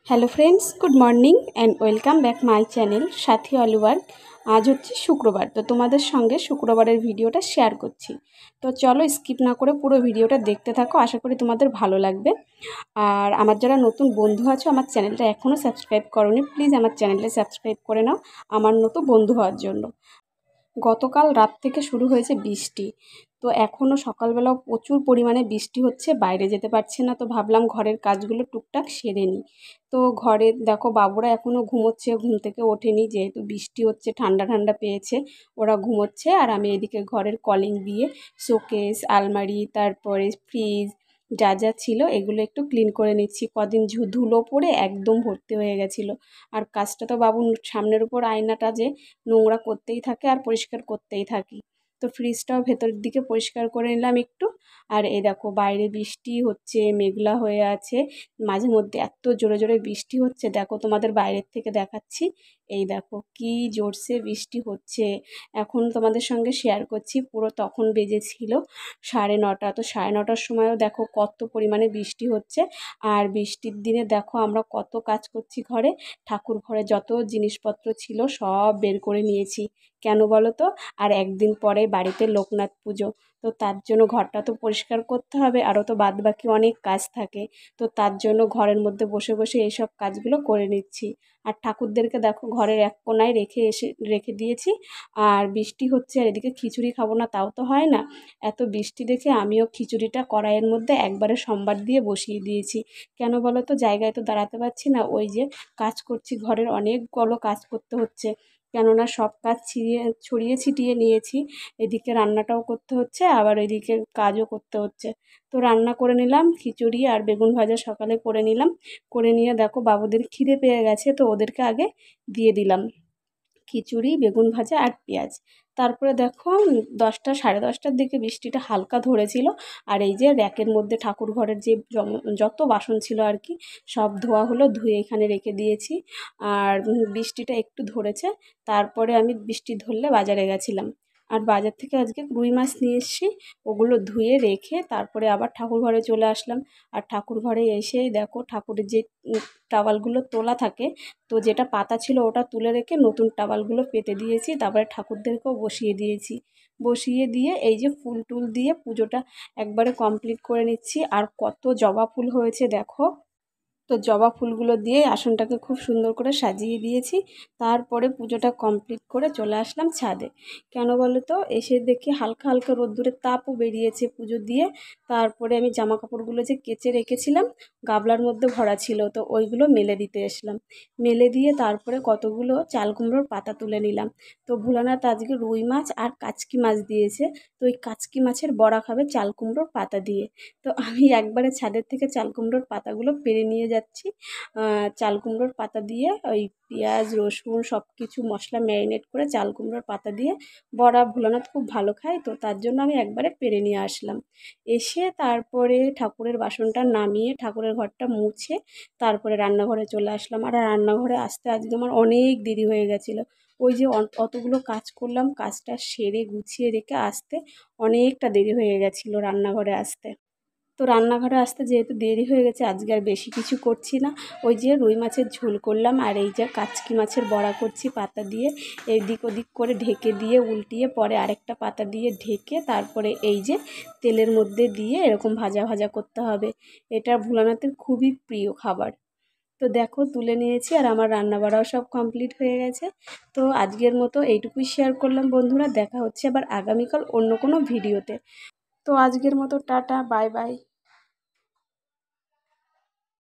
Hello friends, good morning and welcome back my channel Sathi all work. আজ হচ্ছে শুক্রবার, তো তোমাদের সঙ্গে শুক্রবারের ভিডিওটা শেয়ার করছি। তো চলো স্কিপ না করে পুরো ভিডিওটা দেখতে থাকো, আশা করি তোমাদের ভালো লাগবে। আর আমার যারা নতুন বন্ধু আছো, আমার চ্যানেলটা এখনও সাবস্ক্রাইব করোনি, প্লিজ আমার চ্যানেলটা সাবস্ক্রাইব করে নাও আমার নতুন বন্ধু হওয়ার জন্য। গতকাল রাত থেকে শুরু হয়েছে বৃষ্টি, তো এখনও সকালবেলাও প্রচুর পরিমাণে বৃষ্টি হচ্ছে, বাইরে যেতে পারছি না। তো ভাবলাম ঘরের কাজগুলো টুকটাক সেরে নিই। তো ঘরে দেখো বাবুরা এখনও ঘুমোচ্ছে, ঘুম থেকে ওঠেনি, যেহেতু বৃষ্টি হচ্ছে ঠান্ডা ঠান্ডা পেয়েছে, ওরা ঘুমোচ্ছে। আর আমি এদিকে ঘরের কলিং দিয়ে শোকেস, আলমারি, তারপরে ফ্রিজ যা যা ছিল এগুলো একটু ক্লিন করে নিচ্ছি। কদিন ধুলো পড়ে একদম ভর্তি হয়ে গেছিলো। আর কাজটা তো বাবুর সামনের উপর আয়নাটা যে নোংরা করতেই থাকে আর পরিষ্কার করতেই থাকি। তো ফ্রিজটাও ভেতরের দিকে পরিষ্কার করে নিলাম একটু। আর এই দেখো বাইরে বৃষ্টি হচ্ছে, মেঘলা হয়ে আছে, মাঝে মধ্যে এত জোরে জোরে বৃষ্টি হচ্ছে, দেখো তোমাদের বাইরের থেকে দেখাচ্ছি। এই দেখো কি জোরসে বৃষ্টি হচ্ছে। এখন তোমাদের সঙ্গে শেয়ার করছি, পুরো তখন বেজেছিল 9:30। তো 9:30টার সময়ও দেখো কত পরিমাণে বৃষ্টি হচ্ছে। আর বৃষ্টির দিনে দেখো আমরা কত কাজ করছি ঘরে। ঠাকুর ঘরে যত জিনিসপত্র ছিল সব বের করে নিয়েছি। কেন বলো তো? আর একদিন পরে বাড়িতে লোকনাথ পুজো, তো তার জন্য ঘরটা তো পরিষ্কার করতে হবে, আরও তো বাদবাকি অনেক কাজ থাকে। তো তার জন্য ঘরের মধ্যে বসে বসে এইসব কাজগুলো করে নিচ্ছি। আর ঠাকুরদেরকে দেখো ঘরের এক কোণায় রেখে দিয়েছি। আর বৃষ্টি হচ্ছে, আর এদিকে খিচুড়ি খাবো না তাও তো হয় না। এত বৃষ্টি দেখে আমিও খিচুড়িটা কড়াইয়ের মধ্যে একবারে সম্বার দিয়ে বসিয়ে দিয়েছি। কেন বলো তো? জায়গায় তো দাঁড়াতে পারছি না, ওই যে কাজ করছি, ঘরের অনেকগুলো কাজ করতে হচ্ছে, কেননা সব কাজ ছড়িয়ে ছিটিয়ে নিয়েছি। এদিকে রান্নাটাও করতে হচ্ছে, আবার এদিকে কাজও করতে হচ্ছে। তো রান্না করে নিলাম খিচুড়ি আর বেগুন ভাজা, সকালে করে নিলাম। করে নিয়ে দেখো বাবুদের খিদে পেয়ে গেছে, তো ওদেরকে আগে দিয়ে দিলাম খিচুড়ি, বেগুন ভাজা আর পেঁয়াজ। তারপরে দেখো 10টা 10:30টার দিকে বৃষ্টিটা হালকা ধরেছিল। আর এই যে র্যাকের মধ্যে ঠাকুর ঘরের যে যত বাসন ছিল আর কি, সব ধোয়া হলো, ধুয়ে এখানে রেখে দিয়েছি। আর বৃষ্টিটা একটু ধরেছে, তারপরে আমি বৃষ্টি ধরলে বাজারে গেছিলাম। আর বাজার থেকে আজকে রুই মাছ নিয়ে এসেছি, ওগুলো ধুয়ে রেখে তারপরে আবার ঠাকুর ঘরে চলে আসলাম। আর ঠাকুর ঘরে এসেই দেখো ঠাকুরের যে টাওয়ালগুলো তোলা থাকে, তো যেটা পাতা ছিল ওটা তুলে রেখে নতুন টাওয়ালগুলো পেতে দিয়েছি। তারপরে ঠাকুরদেরকেও বসিয়ে দিয়েছি। বসিয়ে দিয়ে এই যে ফুল টুল দিয়ে পুজোটা একবারে কমপ্লিট করে নিচ্ছি। আর কত জবা ফুল হয়েছে দেখো। তো জবা ফুলগুলো দিয়ে আসনটাকে খুব সুন্দর করে সাজিয়ে দিয়েছি। তারপরে পুজোটা কমপ্লিট করে চলে আসলাম ছাদে। কেন বলো তো? এসে দেখি হালকা হালকা রোদ্দুরের তাপও বেরিয়েছে পুজো দিয়ে। তারপরে আমি জামা কাপড়গুলো যে কেচে রেখেছিলাম গাবলার মধ্যে ভরা ছিল, তো ওইগুলো মেলে দিতে এসলাম। মেলে দিয়ে তারপরে কতগুলো চাল কুমড়োর পাতা তুলে নিলাম। তো ভোলানাথ আজকে রুই মাছ আর কাচকি মাছ দিয়েছে, তো ওই কাচকি মাছের বড়া খাবে চাল কুমড়োর পাতা দিয়ে। তো আমি একবারে ছাদের থেকে চাল কুমড়োর পাতাগুলো পেড়ে নিয়ে যাচ্ছি। চাল কুমড়োর পাতা দিয়ে ওই পেঁয়াজ রসুন সব কিছু মশলা ম্যারিনেট করে চাল কুমড়োর পাতা দিয়ে বড়া ভোলানাথ খুব ভালো খায়, তো তার জন্য আমি একবারে পেড়ে নিয়ে আসলাম। এসে তারপরে ঠাকুরের বাসনটা নামিয়ে ঠাকুরের ঘরটা মুছে তারপরে রান্নাঘরে চলে আসলাম। আর রান্নাঘরে আসতে আজকে আমার অনেক দেরি হয়ে গেছিলো। ওই যে অতগুলো কাজ করলাম, কাজটা সেরে গুছিয়ে রেখে আসতে অনেকটা দেরি হয়ে গেছিলো রান্নাঘরে আসতে। তো রান্নাঘরে আসতে যেহেতু দেরি হয়ে গেছে, আজকে আর বেশি কিছু করছি না। ওই যে রুই মাছের ঝোল করলাম, আর এই যে কাচকি মাছের বড়া করছি পাতা দিয়ে, এদিক ওদিক করে ঢেকে দিয়ে উল্টিয়ে পরে আরেকটা পাতা দিয়ে ঢেকে তারপরে এই যে তেলের মধ্যে দিয়ে এরকম ভাজা ভাজা করতে হবে। এটা ভোলানাথের খুবই প্রিয় খাবার। তো দেখো তুলে নিয়েছি, আর আমার রান্না বাড়াও সব কমপ্লিট হয়ে গেছে। তো আজকের মতো এইটুকুই শেয়ার করলাম বন্ধুরা, দেখা হচ্ছে আবার আগামীকাল অন্য কোনো ভিডিওতে। তো আজকের মতো টাটা, বাই বাই।